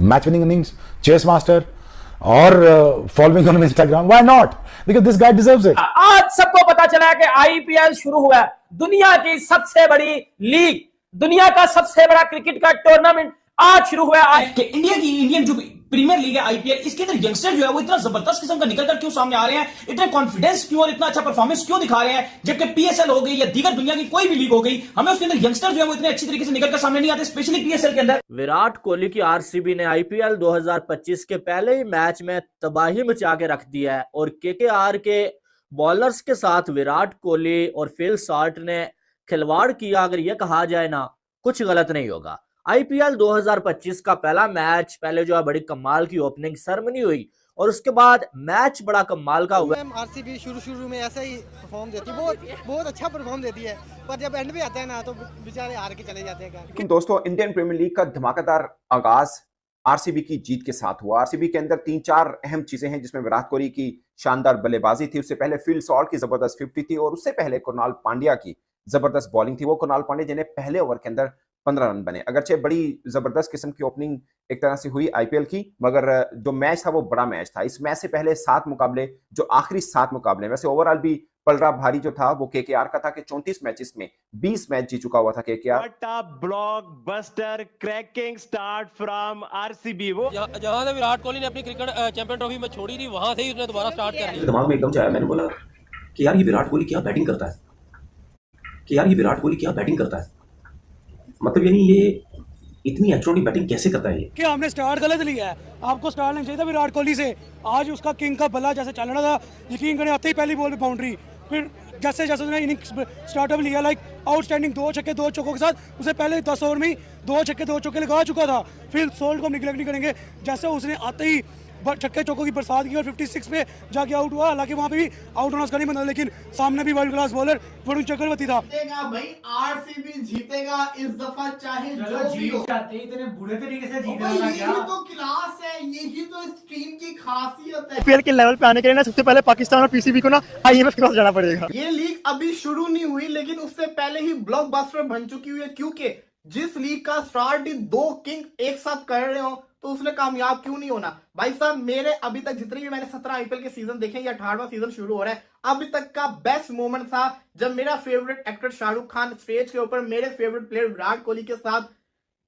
match winning innings, chase master, or following on Instagram. Why not? Because this guy deserves it. आज सबको पता चला कि IPL शुरू हुआ है, दुनिया की सबसे बड़ी लीग, दुनिया का सबसे बड़ा क्रिकेट का टूर्नामेंट आज शुरू हुआ है। इंडियन जो प्रीमियर लीग है आईपीएल, इसके अंदर यंगस्टर जो है वो इतना जबरदस्त किस्म का निकलकर क्यों सामने आ रहे हैं, इतने कॉन्फिडेंस क्यों और इतना अच्छा परफॉर्मेंस क्यों दिखा रहे हैं, जबकि पीएसएल हो गई या दीगर दुनिया की कोई भी लीग हो गई, हमें उसके अंदर यंगस्टर जो है वो इतने अच्छी तरीके से निकलकर सामने नहीं आते, स्पेशली पीएसएल के अंदर। विराट कोहली की आरसीबी ने आईपीएल 2025 के पहले ही मैच में तबाही मचा के रख दिया है और केकेआर के बॉलर्स के साथ विराट कोहली और फिल साल्ट ने खिलवाड़ किया, अगर यह कहा जाए ना, कुछ गलत नहीं होगा। आईपीएल 2025 का पहला मैच पहले जो है बड़ी कमाल की ओपनिंग सेरेमनी हुई और उसके बाद मैच बड़ा कमाल का हुआ। आरसीबी शुरू में ऐसा ही परफॉर्म देती है, बहुत अच्छा परफॉर्म देती है, पर जब एंड में आता है ना तो बेचारे हार के चले जाते हैं। लेकिन दोस्तों, इंडियन प्रीमियर लीग का धमाकेदार आगाज आरसीबी की जीत के साथ हुआ। आरसीबी के अंदर 3-4 अहम चीजें हैं, जिसमें विराट कोहली की शानदार बल्लेबाजी थी, उससे पहले फिल सॉल्ट की जबरदस्त 50 थी और उससे पहले कुणाल पांड्या की जबरदस्त बॉलिंग थी। वो कुणाल पांड्या जिन्हें पहले ओवर के अंदर 15 रन बने। अगरचे बड़ी जबरदस्त किस्म की ओपनिंग एक तरह से हुई आईपीएल की, मगर जो मैच था वो बड़ा मैच था। इस मैच से पहले 7 मुकाबले, जो आखिरी 7 मुकाबले, वैसे ओवरऑल भी पलड़ा भारी जो था वो केकेआर का था कि 34 मैचेस में 20 मैच जीत चुका हुआ था KKR. What a blockbuster cracking start from RCB। वो जहां से विराट कोहली ने अपनी क्रिकेट चैंपियन ट्रॉफी में छोड़ी थी, वहां से ही उसने दोबारा स्टार्ट कर दी। दिमाग में एकदम से आया, मैंने बोला कि यार ये विराट कोहली क्या बैटिंग करता है, कि यार ये विराट कोहली क्या बैटिंग करता है, मतलब यानी ये इतनी एक्स्ट्राऑर्डिनरी बैटिंग कैसे करता है ये। कि हमने स्टार्ट गलत लिया है, आपको स्टार्ट लेना चाहिए था विराट कोहली से। आज उसका किंग का बल्ला जैसे चल रहा था, यकीन करें आते ही पहली बॉल पे बाउंड्री, फिर जैसे जैसे उसने इनिंग्स स्टार्टअप लिया, लाइक आउटस्टैंडिंग 2 छक्के 2 चौकों के साथ, उसे पहले 10 ओवर में ही 2 छक्के 2 चौके लगा चुका था। फिर सोल्ट को हम निगलेक्ट नहीं करेंगे, जैसे उसने आते ही छक्के चौकों की बरसात की और 56 पे जाके आउट हुआ। हालांकि वहाँ पे भी आउट होना उसका नहीं बना, लेकिन सामने भी world class bowler Varun Chakravarthy था। भाई आरसीबी जीतेगा इस दफा, चाहे जो भी हो। इतने बुरे तरीके से जीतना यही तो क्लास है, यही तो इस टीम की खासियत है। आईपीएल के लेवल पे आने के लिए ना सबसे पहले पाकिस्तान और पीसीबी को ना आईएमएफ के पास जाना पड़ेगा। ये लीग अभी शुरू नहीं हुई, लेकिन उससे पहले ही ब्लॉकबस्टर बन चुकी हुई है, क्योंकि जिस लीग का स्टार्ट ही 2 किंग एक साथ कर रहे हो तो उसने कामयाब क्यों नहीं होना। भाई साहब, मेरे अभी तक जितने भी मैंने 17 आईपीएल के सीजन देखे, या 18वां सीजन शुरू हो रहा है, अभी तक का बेस्ट मोमेंट था जब मेरा favourite actor Shahrukh Khan stage के ऊपर मेरे फेवरेट प्लेयर विराट कोहली के साथ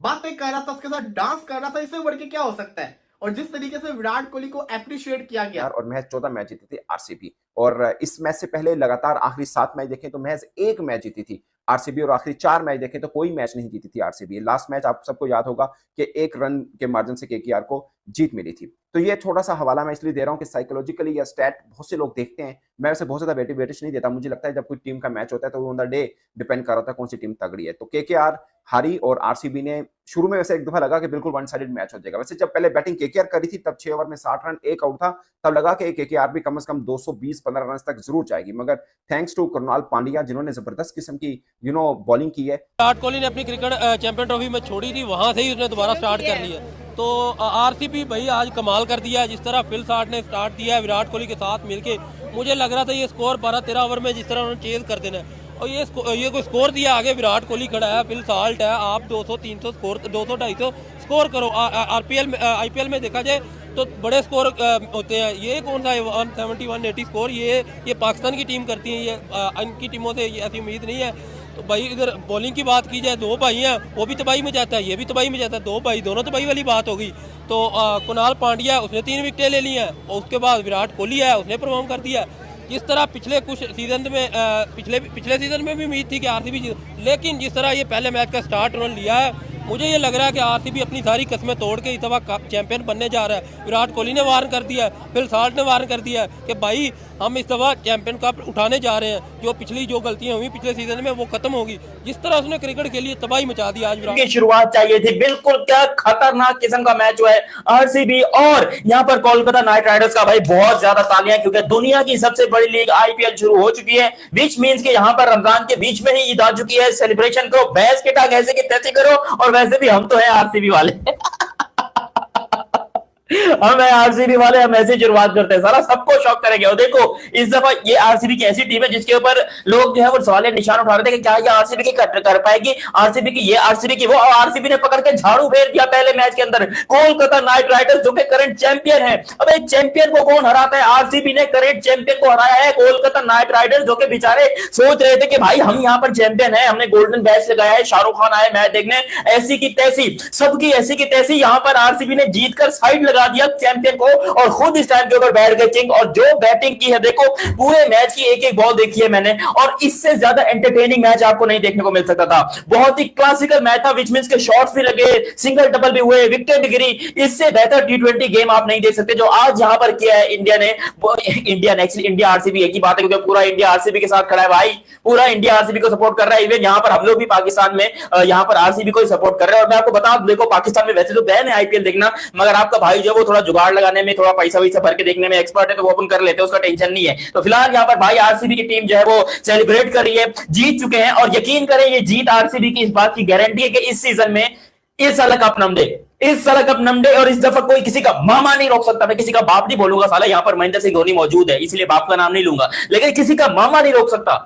बातें कर रहा था, उसके साथ डांस कर रहा था। इससे बढ़ के क्या हो सकता है। और जिस तरीके से विराट कोहली को एप्रिशिएट किया गया, और महज 14 मैच जीती थी आरसीबी, और इस मैच से पहले लगातार आखिरी 7 मैच देखें तो महज 1 मैच जीती थी आरसीबी, और आखिरी 4 मैच देखें तो कोई मैच नहीं जीती थी आरसीबी। लास्ट मैच आप सबको याद होगा कि 1 रन के मार्जिन से केकेआर को जीत मिली थी। तो ये थोड़ा सा हवाला मैं इसलिए दे रहा हूं कि साइकोलॉजिकली या स्टैट बहुत से लोग देखते हैं, मैं वैसे बहुत ज्यादा वेटेज नहीं देता। मुझे लगता है जब कोई टीम का मैच होता है तो ऑन द डे डिपेंड कर रहा था कौन सी टीम तगड़ी है। तो केकेआर हारी और आरसीबी ने शुरू में वैसे एक दफा लगा कि बिल्कुल वन साइडेड मैच हो जाएगा। वैसे जब पहले बैटिंग केकेआर करी थी तब 6 ओवर में 60 रन 1 आउट था, तब लगा कि केकेआर भी कम से कम 220-15 रन तक जरूर जाएगी, मगर थैंक्स टू कुणाल पांड्या जिन्होंने जबरदस्त किस्म की बॉलिंग की है। विराट कोहली ने अपनी क्रिकेट चैंपियन ट्रॉफी में छोड़ी थी, वहां से ही उसने दोबारा स्टार्ट कर लिया। तो आरसीबी भाई आज कमाल कर दिया है, जिस तरह फिल साल्ट ने स्टार्ट दिया है विराट कोहली के साथ मिलके। मुझे लग रहा था ये स्कोर 12-13 ओवर में जिस तरह उन्होंने चेज कर देना है, और ये कोई स्कोर दिया, आगे विराट कोहली खड़ा है, फिल साल्ट है, आप 200-300 स्कोर 200-250 स्कोर करो। आईपीएल में देखा जाए तो बड़े स्कोर होते हैं, ये कौन सा है 170-180 स्कोर, ये पाकिस्तान की टीम करती है, ये इनकी टीमों से ऐसी उम्मीद नहीं है। तो भाई इधर बॉलिंग की बात की जाए, 2 भाई हैं, वो भी तबाही में जाता है, ये भी तबाही में जाता है, 2 भाई दोनों तबाही वाली बात होगी। तो कुणाल पांड्या उसने 3 विकेटें ले ली हैं, और उसके बाद विराट कोहली है, उसने परफॉर्म कर दिया। जिस तरह पिछले कुछ सीजन में पिछले सीजन में भी उम्मीद थी कि आरसीबी, लेकिन जिस तरह ये पहले मैच का स्टार्ट उन्होंने लिया है, मुझे ये लग रहा है कि आरसीबी अपनी सारी कस्में तोड़ के इस दफा चैंपियन बनने जा रहा है। विराट कोहली ने वार्न कर दिया है, फिल साल्ट ने वार्न कर दिया है कि भाई हम इस दफा चैंपियन कप उठाने जा रहे हैं, जो पिछली गलतियां हुई पिछले सीजन में वो खत्म होगी। जिस तरह उसने क्रिकेट के लिए तबाही मचा दी आज की शुरुआत चाहिए थी, बिल्कुल क्या खतरनाक किस्म का मैच हुआ है आरसीबी और यहाँ पर कोलकाता नाइट राइडर्स का। भाई बहुत ज्यादा तालियां, क्योंकि दुनिया की सबसे बड़ी लीग आईपीएल शुरू हो चुकी है, विच मींस कि यहाँ पर रमजान के बीच में ही ईद आ चुकी है। सेलिब्रेशन करो, भैंस के टांग ऐसे की तैसे करो, और वैसे भी हम तो है आरसीबी वाले। हम आरसीबी वाले हम ऐसे शुरुआत करते हैं, सारा सबको शॉक करेंगे। और देखो इस दफा ये आरसीबी की ऐसी टीम है जिसके ऊपर लोग जो है वो सवाल निशान उठा रहे थे कि क्या ये आरसीबी की कर पाएगी, आरसीबी की ये आरसीबी की वो, और आरसीबी ने पकड़ के झाड़ू फेर दिया पहले मैच के अंदर कोलकाता नाइट राइडर्स जो कि करंट चैंपियन है। अब एक चैंपियन को कौन हराता है? आरसीबी ने करंट चैंपियन को हराया है, कोलकाता नाइट राइडर्स, जो कि बेचारे सोच रहे थे कि भाई हम यहाँ पर चैंपियन है, हमने गोल्डन बैच लगाया है, शाहरुख खान आए मैच देखने, ऐसी की तैसी सबकी ऐसी की तैसी यहाँ पर आरसीबी ने जीतकर साइड लगा दिया चैंपियन को और खुद इस टाइम के ऊपर बैठ गए किंग। और जो बैटिंग की है देखो, पूरे मैच की एक एक बॉल देखी है मैंने, और इससे ज्यादा एंटरटेनिंग मैच आपको नहीं देखने को मिल सकता था। बहुत ही क्लासिकल मैच था, विच मींस के शॉट्स भी लगे, सिंगल डबल भी हुए, विकेट गिरी, इससे बेहतर टी20 गेम आप नहीं देख सकते जो आज यहां पर किया है इंडिया ने। इंडिया आरसीबी एक ही बात है, क्योंकि पूरा इंडिया आरसीबी के साथ खड़ा है भाई, पूरा इंडिया आरसीबी को सपोर्ट कर रहा है। इवन यहां पर हम लोग भी पाकिस्तान में यहां पर आरसीबी को सपोर्ट कर रहे हैं। और मैं आपको बता दूं, देखो पाकिस्तान में वैसे तो बैन है आईपीएल देखना, मगर आपका भाई जो वो थोड़ा जुगाड़ लगाने में, थोड़ा पैसा वैसा भर के देखने में एक्सपर्ट है, तो वो अपन कर लेते हैं, उसका टेंशन नहीं है। तो फिलहाल यहाँ पर भाई आरसीबी की टीम जो है वो सेलिब्रेट कर रही है, जीत चुके हैं। और यकीन करें ये जीत आरसीबी की इस बात की गारंटी है कि इस सीजन में इस साल कप नमडे, इस साल कप नमडे, और इस दफा कोई किसी का मामा नहीं रोक सकता। मैं किसी का बाप नहीं बोलूंगा, साला यहाँ पर महेंद्र सिंह धोनी मौजूद है इसलिए बाप का नाम नहीं लूंगा, लेकिन किसी का मामा नहीं रोक सकता,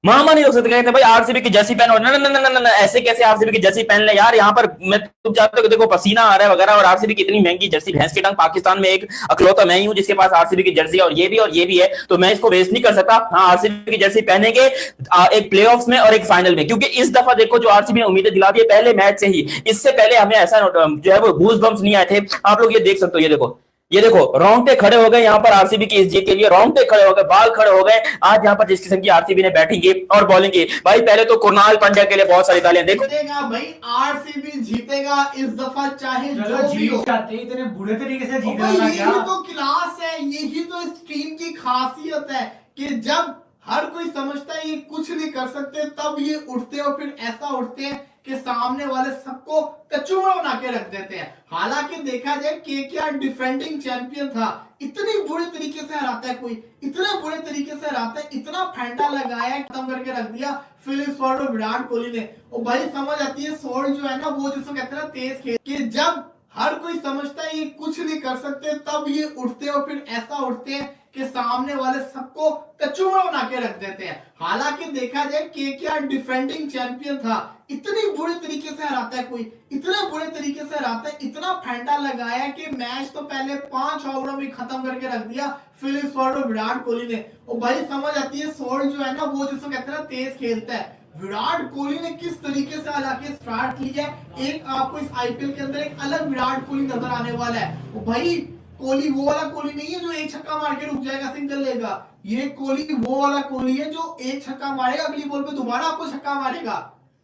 मामा नहीं हो सकते। कहते भाई आरसीबी की जर्सी पहनो, ना ना ना ना, ऐसे कैसे आरसीबी की जर्सी पहन ले यार। यहाँ पर मैं तुम चाहते हो देखो पसीना आ रहा है वगैरह, और आरसीबी की इतनी महंगी जर्सी, भैंस की टांग, पाकिस्तान में एक अकलौता मैं ही हूं जिसके पास आरसीबी की जर्सी है, और ये भी है, तो मैं इसको वेस्ट नहीं कर सकता। हाँ आरसीबी की जर्सी पहनेंगे एक प्लेऑफ्स में और एक फाइनल में, क्योंकि इस दफा देखो जो आरसीबी ने उम्मीदें दिला दी है पहले मैच से ही, इससे पहले हमें ऐसा जो है वो गूज बम्स नहीं आए थे। आप लोग ये देख सकते हो, ये देखो रोंगटे खड़े हो गए यहाँ पर आरसीबी की इस जीत के लिए, रोंगटे खड़े हो गए, बाल खड़े हो गए आज यहाँ पर जिस किस्म की आरसीबी ने बैटिंग की और बॉलिंग की। भाई पहले तो कुणाल पांड्या के लिए बहुत सारी तालियां। देखो भाई आरसीबी जीतेगा इस दफा, चाहे जो भी हो। इतने बुरे तरीके से जीतना यही तो क्लास है, यही तो इस टीम की खासियत है कि जब हर कोई समझता है ये कुछ नहीं कर सकते, तब ये उठते और फिर ऐसा उठते हैं कि सामने वाले सबको कचूमड़ा बना के रख देते हैं। हालांकि देखा जाए केकेआर डिफेंडिंग चैंपियन था, इतनी बुरे तरीके से हराता है कोई, इतना बुरे तरीके से हराता है, इतना फेंटा लगाया, खत्म करके रख दिया फिलिप सॉल्ट और विराट कोहली ने। और भाई समझ आती है सॉल्ट जो है ना वो जिसको कहते हैं ना तेज खेल, कि जब हर कोई समझता है ये कुछ नहीं कर सकते, तब ये उठते और फिर ऐसा उठते हैं कि सामने वाले सबको कचूमड़ा बना के रख देते हैं। हालांकि देखा जाए केकेआर डिफेंडिंग चैंपियन था, इतनी बुरे तरीके से हराता है कोई, इतना बुरे तरीके से हराता है, इतना फेंटा लगाया कि मैच तो पहले 5 ओवरों में खत्म करके रख दिया फिलिप सॉल्ट और विराट कोहली ने। और भाई समझ आती है सॉल्ट जो है ना वो जिसको कहते हैं ना तेज खेलता है। विराट कोहली ने किस तरीके से हालांकि स्टार्ट लिया है, एक आपको इस आईपीएल के अंदर एक अलग विराट कोहली नजर आने वाला है। और भाई कोहली वो वाला कोहली नहीं है जो एक छक्का मार के रुक जाएगा सिंगल लेगा, ये कोहली वो वाला कोहली है जो एक छक्का मारेगा, अगली बॉल पे दोबारा आपको छक्का मारेगा।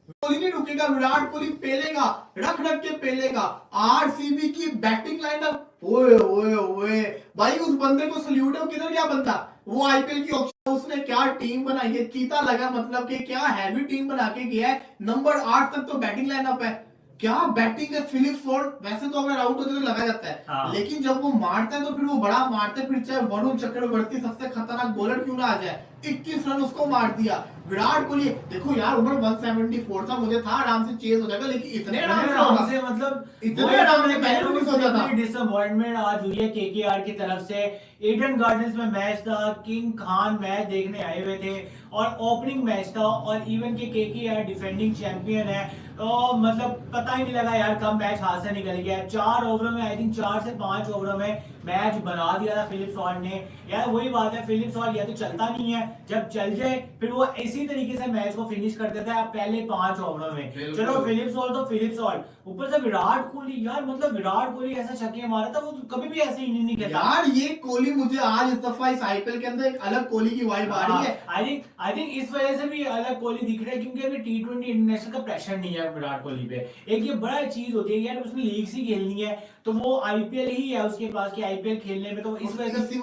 कोहली नहीं रुकेगा, विराट कोहली पेलेगा, रख के पेलेगा। आरसीबी की बैटिंग लाइनअप, ओए ओए ओए भाई उस बंदे को सल्यूट है। किधर गया बंदा, वो आईपीएल की ऑप्शन, उसने क्या टीम बनाई है, चीता लगा, मतलब कि क्या हैवी टीम बना के गया है। नंबर 8 तक तो बैटिंग लाइनअप है, क्या बैटिंग है फिलिप सॉल्ट। वैसे तो अगर आउट होते तो लगा जाता है, लेकिन जब वो मारता है तो फिर वो बड़ा मारता है, फिर चाहे वरुण चक्रवर्ती सबसे खतरनाक बॉलर क्यों ना आ जाए, 21 रन उसको मार दिया। विराट कोहली देखो यार उम्र 174 था, मुझे था आराम से चेज हो जाएगा, लेकिन इतने आराम से मतलब इतने आराम से पहले नहीं सोचा था। डिसअपॉइंटमेंट आज हुई है केकेआर की तरफ से। ईडन गार्डन्स में मैच था, किंग खान मैच देखने आए हुए थे और ओपनिंग मैच था, और इवन के केकेआर डिफेंडिंग चैंपियन है, तो मतलब पता ही नहीं लगा यार कब मैच हाथ से निकल गया। 4 ओवरों में आई थिंक 4 से 5 ओवरों में मैच बना दिया था फिलिप सॉल्ट ने। यार वही बात है, फिलिप सॉल्ट या तो चलता नहीं है, जब चल जाए फिर वो इसी तरीके से मैच को फिनिश कर देता है पहले 5 ओवरों में। चलो फिलिप सॉल्ट तो फिलिप सॉल्ट, ऊपर से विराट कोहली, यार मतलब विराट कोहली ऐसा छक्के मारा था वो कभी भी ऐसे ही नहीं कहता यार। ये कोहली मुझे आज इस दफा इस आईपीएल के अंदर एक अलग कोहली की वाइब आ रही है। आई थिंक इस वजह से भी अलग कोहली दिख रहा है, क्योंकि अभी टी20 इंटरनेशनल का प्रेशर नहीं है विराट कोहली पे। एक ये बड़ा चीज होती है यार, उसने लीग से खेलनी है तो वो आईपीएल ही है उसके पास कि आईपीएल खेलने में, तो इस वजह से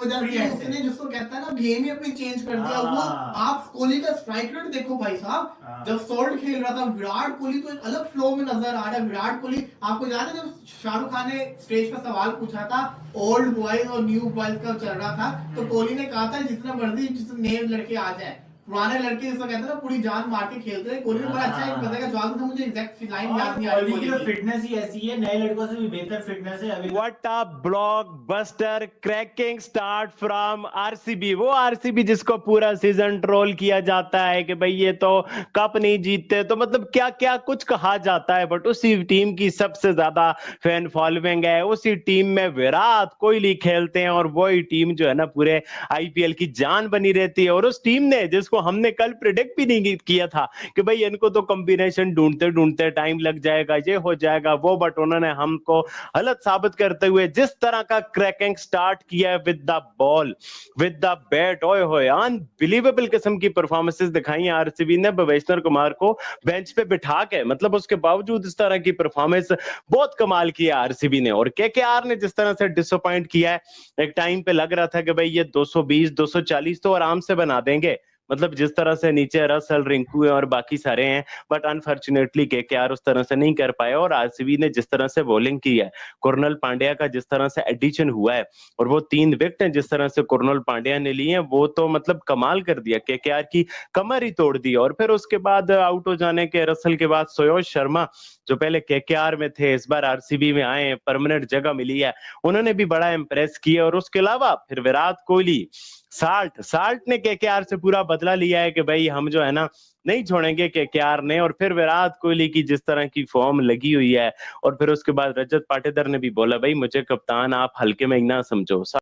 उसने जिसको कहता है ना गेम ही अपनी चेंज कर दिया। वो आप कोहली का स्ट्राइक रेट देखो भाई साहब, जब सॉल्ट खेल रहा था विराट कोहली तो एक अलग फ्लो में नजर आ रहा है। विराट कोहली आपको याद है जब शाहरुख खान ने स्टेज पर सवाल पूछा था ओल्ड बॉयज और न्यू बॉयज का चल रहा था, तो कोहली ने कहा था जितना मर्जी जितने नए लड़के आ जाए, पुराने लड़के जिसको कहते हैं ना पूरी जान मार के खेलते हैं। कोहली ने बड़ा अच्छा एक बंदे का जवाब था, मुझे एग्जैक्ट लाइन याद नहीं आ रही कोहली की। फिटनेस ही ऐसी है, नए लड़कों से भी बेहतर फिटनेस है अभी। What a blockbuster cracking start from RCB। वो RCB जिसको पूरा सीजन ट्रोल किया जाता है कि भाई ये तो कप नहीं जीतते, तो मतलब क्या क्या कुछ कहा जाता है, बट उसी टीम की सबसे ज्यादा फैन फॉलोइंग है, उसी टीम में विराट कोहली खेलते हैं और वही टीम जो है ना पूरे आईपीएल की जान बनी रहती है। और उस टीम ने जिसको हमने कल प्रिडिक्ट भी नहीं किया था कि भाई इनको तो कॉम्बिनेशन ढूंढते ढूंढते टाइम लग जाएगा, ये हो जाएगा वो, बट उन्होंने हमको गलत साबित करते हुए जिस तरह का क्रैकिंग स्टार्ट किया है with the ball with the bat, ओए होए अनबिलीवेबल किस्म की परफॉर्मेंसेस दिखाई है आरसीबी ने। भुवनेश्वर कुमार को बेंच पे बिठा के, मतलब उसके बावजूद इस तरह की परफॉर्मेंस बहुत कमाल की है आरसीबी ने। और केकेआर ने जिस तरह से डिसअपॉइंट किया है, एक टाइम पे लग रहा था कि भाई ये 220 240 तो आराम से बना देंगे, मतलब जिस तरह से नीचे रसल, रिंकू है और बाकी सारे हैं, बट अनफॉर्चुनेटली केकेआर उस तरह से नहीं कर पाया। और आरसीबी ने जिस तरह से बॉलिंग की है, कुरनल पांड्या का जिस तरह से एडिशन हुआ है और वो 3 विकेट जिस तरह से कुरनल पांड्या ने लिए हैं, वो तो मतलब कमाल कर दिया, केकेआर की कमर ही तोड़ दी। और फिर उसके बाद आउट हो जाने के रसल के बाद सोयोज शर्मा जो पहले केकेआर में थे, इस बार आरसीबी में आए, परमानेंट जगह मिली है, उन्होंने भी बड़ा इंप्रेस किया। और उसके अलावा फिर विराट कोहली, साल्ट ने केकेआर से पूरा बदला लिया है कि भाई हम जो है ना नहीं छोड़ेंगे केकेआर ने। और फिर विराट कोहली की जिस तरह की फॉर्म लगी हुई है, और फिर उसके बाद रजत पाटीदार ने भी बोला भाई मुझे कप्तान आप हल्के में ही ना समझो।